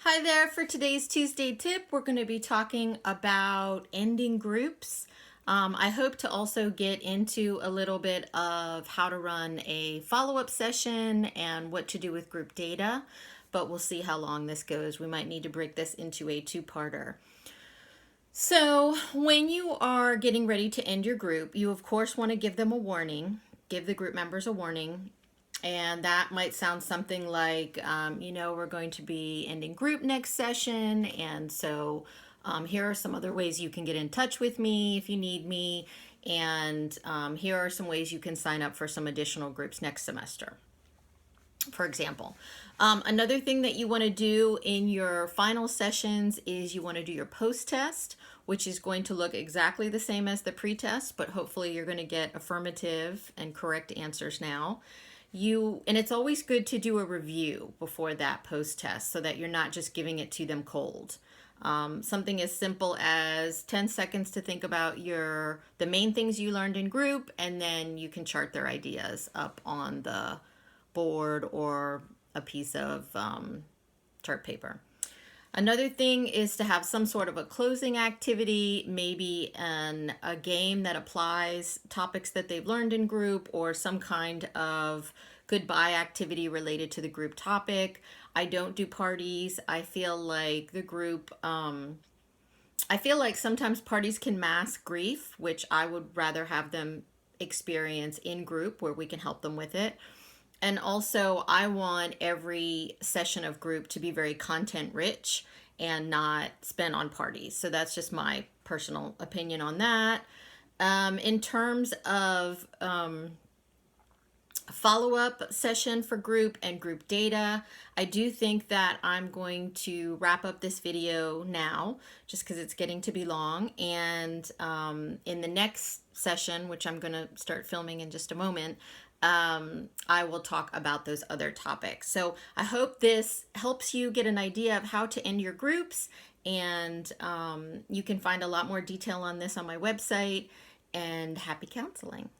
Hi there. For today's Tuesday tip, we're going to be talking about ending groups. I hope to also get into a little bit of how to run a follow-up session and what to do with group data, but we'll see how long this goes. We might need to break this into a two-parter. So when you are getting ready to end your group, you of course want to give them a warning, give the group members a warning. And that might sound something like, we're going to be ending group next session. And so here are some other ways you can get in touch with me if you need me. And here are some ways you can sign up for some additional groups next semester, for example. Another thing that you want to do in your final sessions is you want to do your post-test, which is going to look exactly the same as the pre-test, but hopefully you're going to get affirmative and correct answers now. And it's always good to do a review before that post-test so that you're not just giving it to them cold. Something as simple as 10 seconds to think about the main things you learned in group, and then you can chart their ideas up on the board or a piece of chart paper. Another thing is to have some sort of a closing activity, maybe a game that applies topics that they've learned in group, or some kind of goodbye activity related to the group topic. I don't do parties. I feel like sometimes parties can mask grief, which I would rather have them experience in group where we can help them with it. And also, I want every session of group to be very content rich and not spent on parties. So that's just my personal opinion on that. In terms of follow-up session for group and group data, I do think that I'm going to wrap up this video now just because it's getting to be long. And in the next session, which I'm going to start filming in just a moment, I will talk about those other topics. So I hope this helps you get an idea of how to end your groups, and you can find a lot more detail on this on my website. And happy counseling.